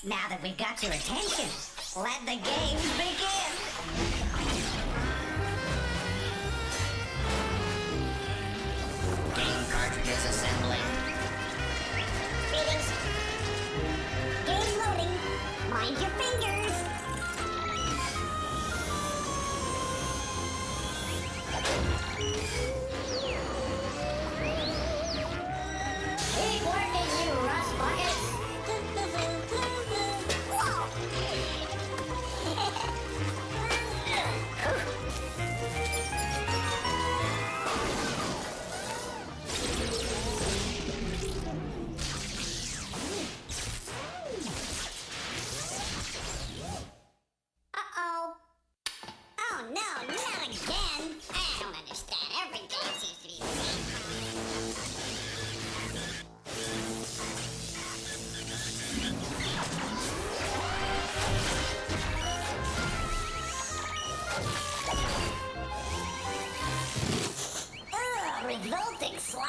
Now that we've got your attention, let the games begin. Game cartridges assembling. Greetings. Game loading. Mind your fingers. Keep working, you rust buckets. Uh-oh. Oh, no, not again. I don't understand. Every game seems to be the same. Ugh, revolting slob.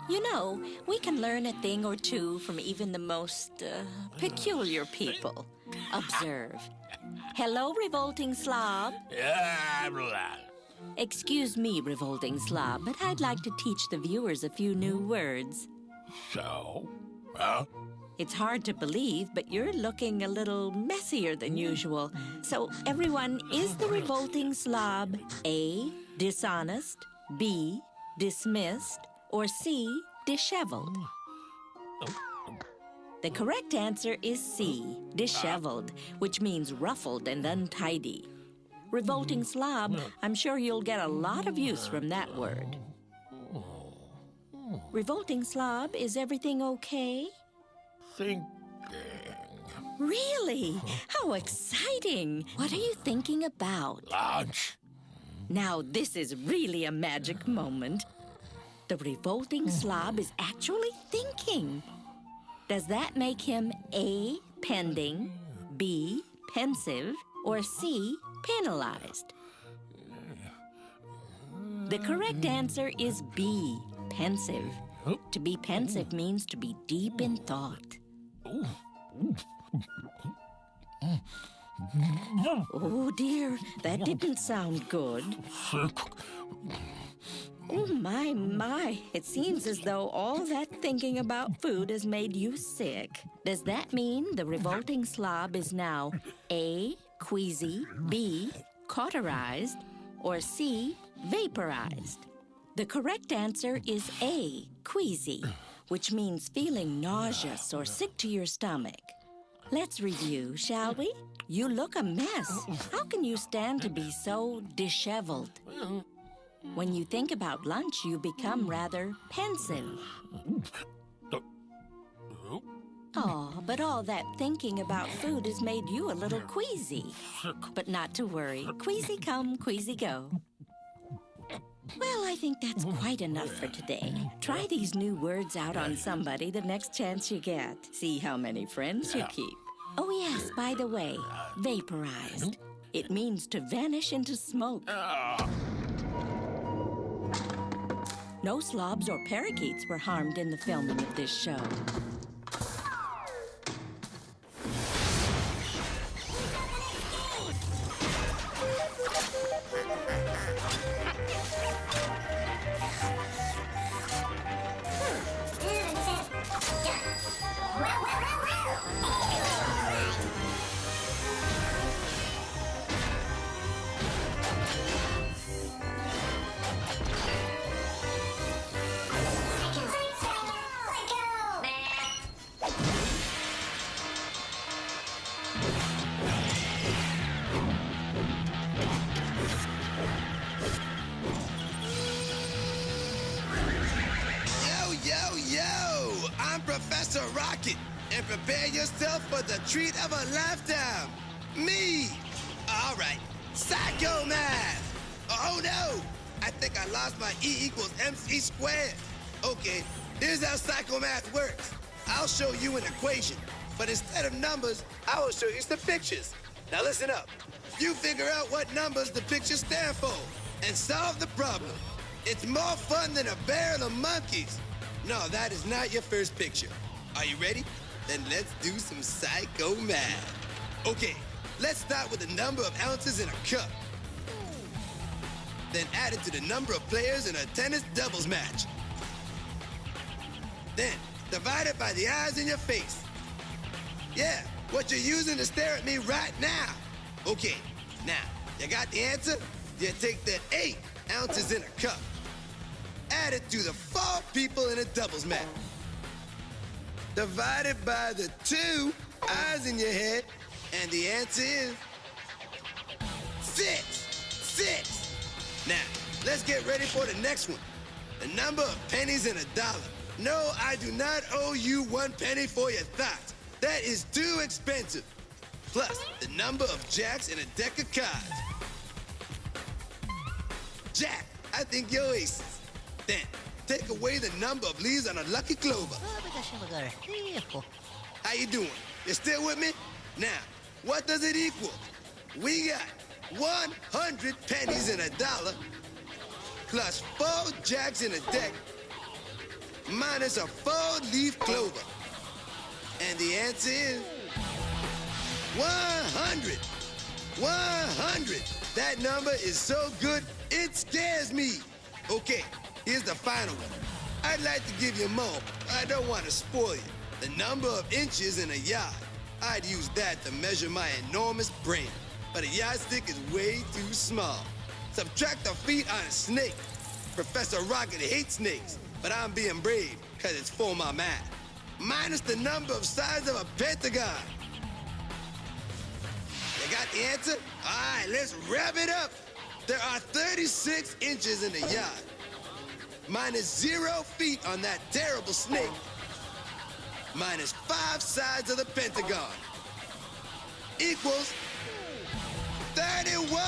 You know, we can learn a thing or two from even the most peculiar people. Observe. Hello, revolting slob. Excuse me, revolting slob, but I'd like to teach the viewers a few new words. So? It's hard to believe, but you're looking a little messier than usual. So, everyone, is the revolting slob A, dishonest, B, dismissed, or C, disheveled? The correct answer is C, disheveled, which means ruffled and untidy. Revolting slob, I'm sure you'll get a lot of use from that word. Revolting slob, is everything okay? Thinking. Really? How exciting! What are you thinking about? Lunch. Now, this is really a magic moment. The revolting slob is actually thinking. Does that make him A, pending, B, pensive, or C, penalized? The correct answer is B, pensive. To be pensive means to be deep in thought. Oh dear, that didn't sound good. Oh my. It seems as though all that thinking about food has made you sick. Does that mean the revolting slob is now A, queasy, B, cauterized, or C, vaporized? The correct answer is A, queasy, which means feeling nauseous or sick to your stomach. Let's review, shall we? You look a mess. How can you stand to be so disheveled? When you think about lunch, you become rather pensive. Oh, but all that thinking about food has made you a little queasy. But not to worry. Queasy come, queasy go. Well, I think that's quite enough for today. Try these new words out on somebody the next chance you get. See how many friends you keep. Oh, yes, by the way, vaporized. It means to vanish into smoke. No slobs or parakeets were harmed in the filming of this show. Professor Rocket, and prepare yourself for the treat of a lifetime. Me! All right, Psycho Math! Oh no! I think I lost my E equals MC squared. Okay, here's how psychomath works. I'll show you an equation, but instead of numbers, I will show you some pictures. Now listen up. You figure out what numbers the pictures stand for and solve the problem. It's more fun than a barrel of monkeys. No, that is not your first picture. Are you ready? Then let's do some psychomath. Okay, let's start with the number of ounces in a cup. Then add it to the number of players in a tennis doubles match. Then divide it by the eyes in your face. Yeah, what you're using to stare at me right now. Okay, now, you got the answer? You take that 8 ounces in a cup. Add it to the 4 people in a doubles match. Divide it by the 2 eyes in your head, and the answer is 6. Now, let's get ready for the next one. The number of pennies in a dollar. No, I do not owe you 1 penny for your thoughts. That is too expensive. Plus, the number of jacks in a deck of cards. Jack, I think you're aces. Then, take away the number of leaves on a lucky clover. How you doing? You still with me? Now, what does it equal? We got 100 pennies in a dollar plus 4 jacks in a deck minus a 4-leaf clover. And the answer is 100. 100. That number is so good, it scares me. Okay, here's the final one. I'd like to give you more, but I don't want to spoil you. The number of inches in a yard. I'd use that to measure my enormous brain. But a yardstick is way too small. Subtract the feet on a snake. Professor Rocket hates snakes, but I'm being brave, because it's for my math. Minus the number of sides of a pentagon. You got the answer? All right, let's wrap it up. There are 36 inches in a yard. Minus 0 feet on that terrible snake. Minus 5 sides of the pentagon. Equals 31.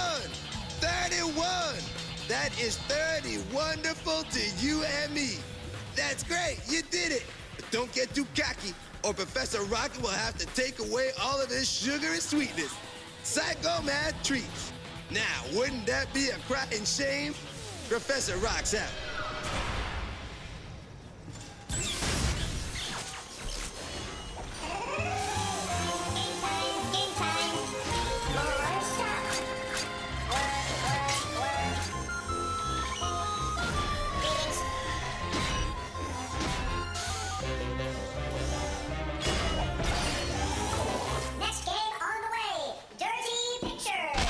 31. That is 30 wonderful to you and me. That's great, you did it. But don't get too cocky, or Professor Rocket will have to take away all of his sugar and sweetness. Psychomath treats. Now, wouldn't that be a crying shame? Professor Rock's out. Game time. More stuff. Greetings. Next game on the way. Dirty Pictures.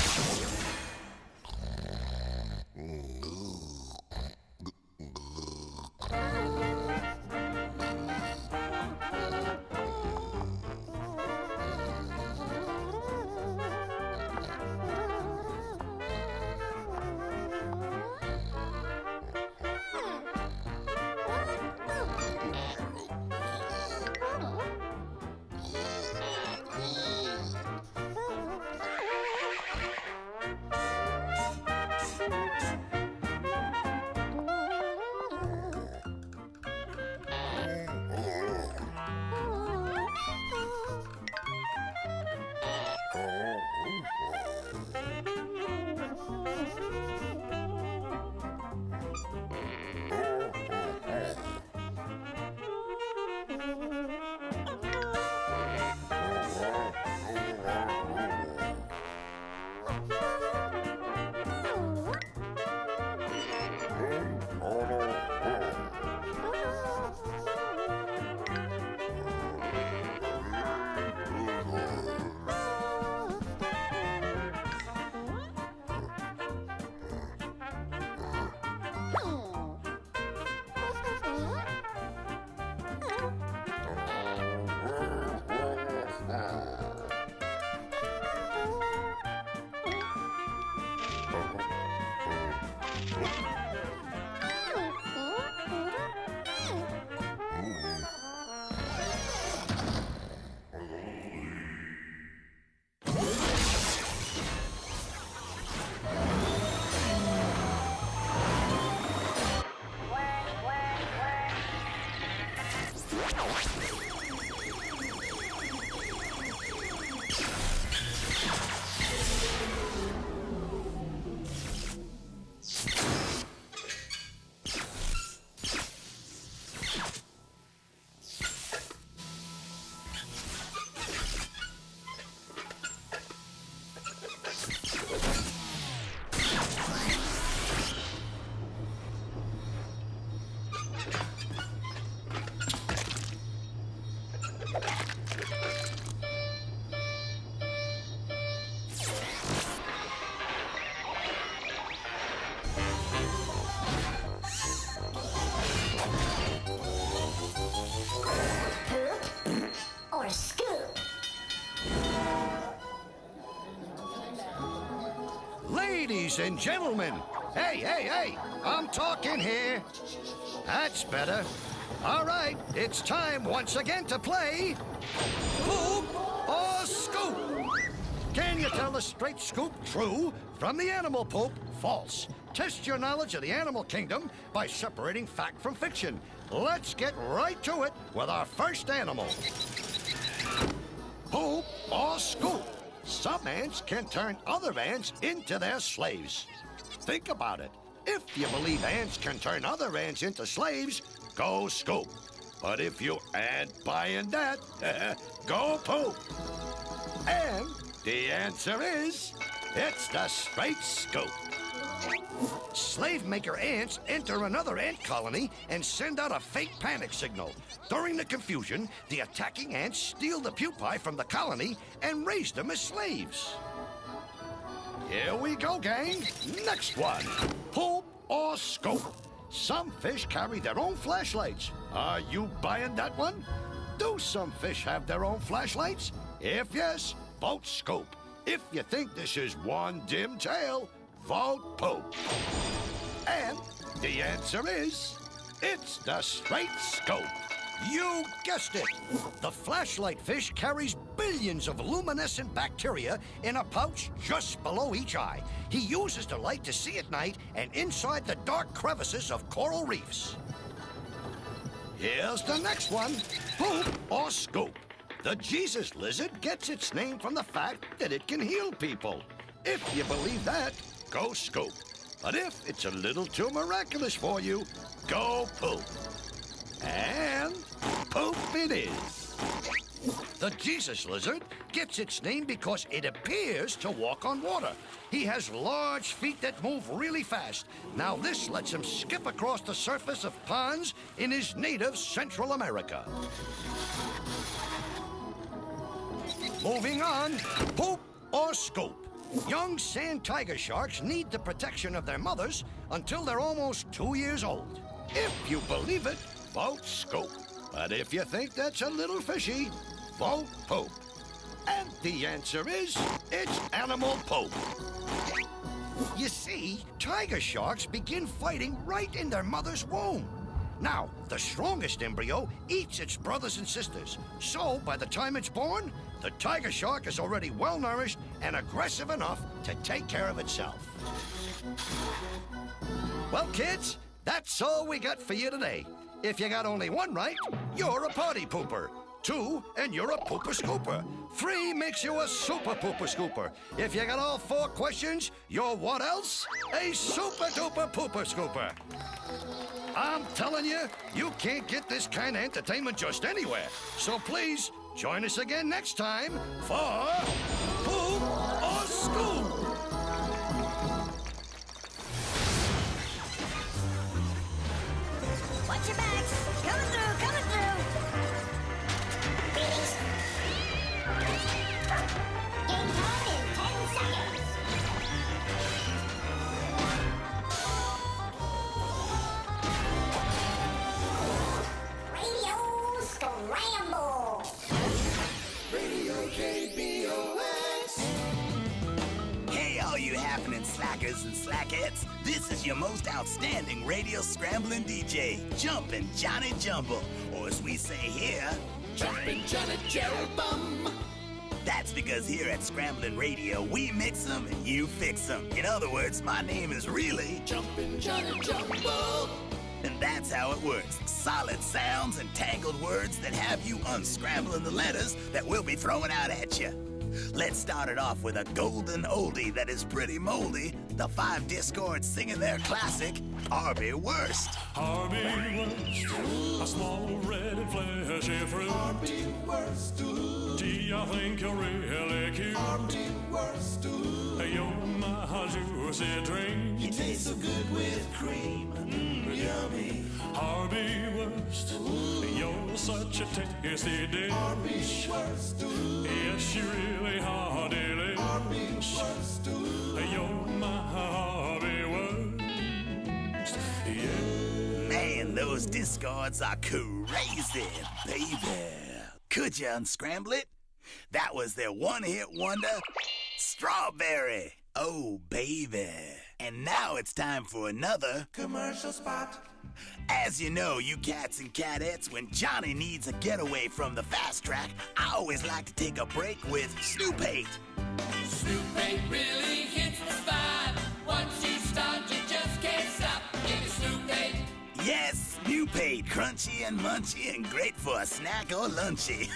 Ladies and gentlemen. Hey, I'm talking here. That's better. All right, it's time once again to play Poop or Scoop. Can you tell the straight scoop true from the animal poop false? Test your knowledge of the animal kingdom by separating fact from fiction. Let's get right to it with our first animal. Poop or scoop. Some ants can turn other ants into their slaves. Think about it. If you believe ants can turn other ants into slaves, go scoop. But if you ain't buying that, go poop. And the answer is, it's the straight scoop. Slave maker ants enter another ant colony and send out a fake panic signal. During the confusion, the attacking ants steal the pupae from the colony and raise them as slaves. Here we go, gang. Next one. Poop or scoop. Some fish carry their own flashlights. Are you buying that one? Do some fish have their own flashlights? If yes, vote scoop. If you think this is one dim tail, vote poop. And the answer is, it's the straight scoop. You guessed it. The flashlight fish carries billions of luminescent bacteria in a pouch just below each eye. He uses the light to see at night and inside the dark crevices of coral reefs. Here's the next one. Poop or scoop. The Jesus lizard gets its name from the fact that it can heal people. If you believe that, go scoop. But if it's a little too miraculous for you, go poop. And poop it is. The Jesus lizard gets its name because it appears to walk on water. He has large feet that move really fast. Now this lets him skip across the surface of ponds in his native Central America. Moving on, poop or scoop. Young sand tiger sharks need the protection of their mothers until they're almost 2 years old. If you believe it, vote scoop. But if you think that's a little fishy, vote poop. And the answer is, it's animal poop. You see, tiger sharks begin fighting right in their mother's womb. Now, the strongest embryo eats its brothers and sisters. So, by the time it's born, the tiger shark is already well-nourished and aggressive enough to take care of itself. Well, kids, that's all we got for you today. If you got only one right, you're a party pooper. 2, and you're a pooper scooper. 3 makes you a super pooper scooper. If you got all 4 questions, you're what else? A super duper pooper scooper. I'm telling you, you can't get this kind of entertainment just anywhere. So please, join us again next time for Poop or Scoop. Watch your backs. Coming through, coming through. Please. Game time in 10 seconds. Radio Scramble. Radio KBOX. Hey, all you happening slackers and slackettes. This is your most outstanding radio scrambling DJ, Jumpin' Johnny Jumble, or as we say here, Jumpin' Johnny Jerubum. That's because here at Scramblin' Radio, we mix 'em and you fix 'em. In other words, my name is really Jumpin' Johnny Jumbo. and that's how it works. Solid sounds and tangled words that have you unscrambling the letters that we'll be throwing out at you. Let's start it off with a golden oldie that is pretty moldy. The 5 Discords singing their classic, Harvey Worst. Harvey Worst, a small red and fleshy fruit. Harvey Worst. Gee, I think you're really cute. Harvey Worst. You're my juicy dream. He tastes so good with cream. Yummy. Harvey Worst, you're such a tasty dish. Harvey Worst. Yes, you really are delish. Harvey Worst. You're my Harvey Worst, yeah. Man, those Discords are crazy, baby. Could you unscramble it? That was their one-hit wonder, Strawberry. Oh, baby. And now it's time for another commercial spot. As you know, you cats and cadettes, when Johnny needs a getaway from the fast track, I always like to take a break with Snoop 8. Snoop 8 really hits the spot. Once you start, you just can't stop. Give me Snoop 8. Yes, Snoop 8, crunchy and munchy and great for a snack or lunchy.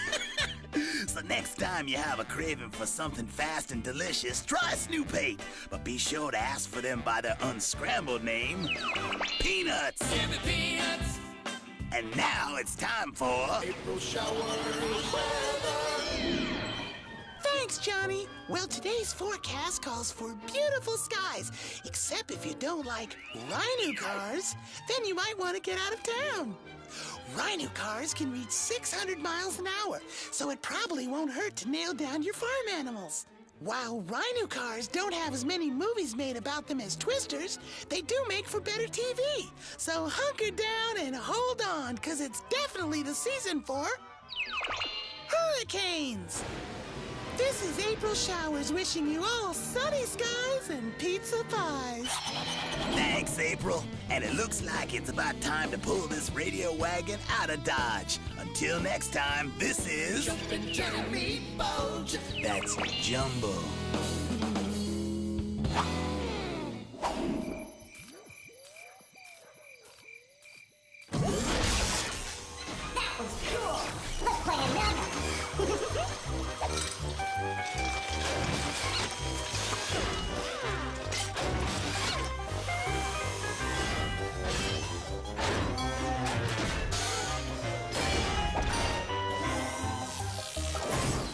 So next time you have a craving for something fast and delicious, try Snoop 8. But be sure to ask for them by their unscrambled name, Peanuts. Give me peanuts. And now it's time for April showers weather. Thanks, Johnny. Well, today's forecast calls for beautiful skies. Except if you don't like rhino cars, then you might want to get out of town. Rhino cars can reach 600 miles an hour, so it probably won't hurt to nail down your farm animals. While rhino cars don't have as many movies made about them as Twisters, they do make for better TV. So hunker down and hold on, because it's definitely the season for hurricanes. This is April Showers wishing you all sunny skies and pizza pies. Thanks, April. And it looks like it's about time to pull this radio wagon out of Dodge. Until next time, this is Jumpin' Johnny Bulge. That's Jumbo. That was cool. Let's play another.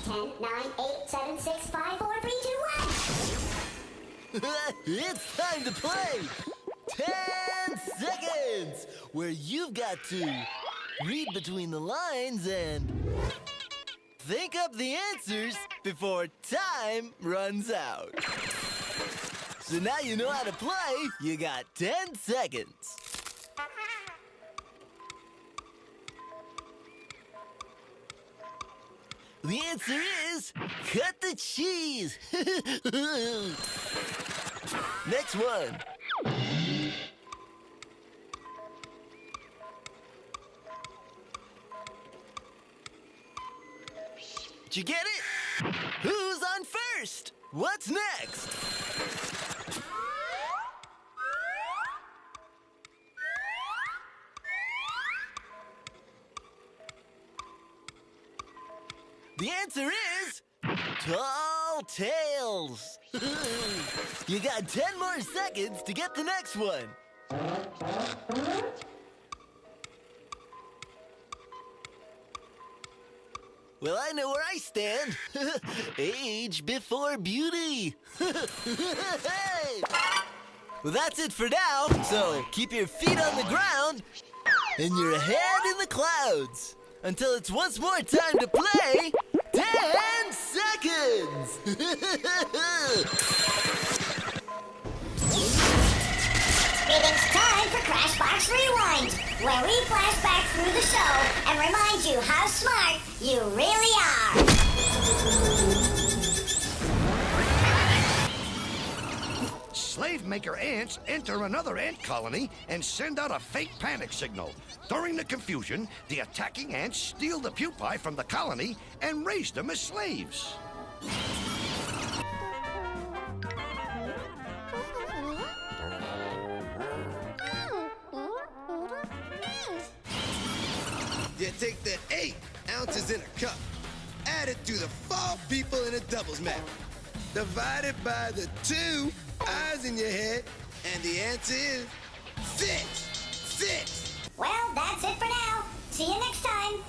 10, 9, 8, 7, 6, 5, 4, 3, 2, 1. It's time to play 10 seconds, where you've got to read between the lines and think up the answers before time runs out. So now you know how to play. You got 10 seconds. The answer is cut the cheese. Next one. Did you get it? Who's on first? What's next? The answer is Tall Tales. You got 10 more seconds to get the next one. Well, I know where I stand. Age before beauty. Well, that's it for now. So keep your feet on the ground and your head in the clouds. Until it's once more time to play 10 seconds! It's time for Crashbox Rewind, where we flash back through the show and remind you how smart you really are. Slave maker ants enter another ant colony and send out a fake panic signal. During the confusion, the attacking ants steal the pupae from the colony and raise them as slaves. You take the 8 ounces in a cup, add it to the 4 people in a doubles map, divide it by the 2 eyes in your head, and the answer is 6. 6. Well, that's it for now. See you next time.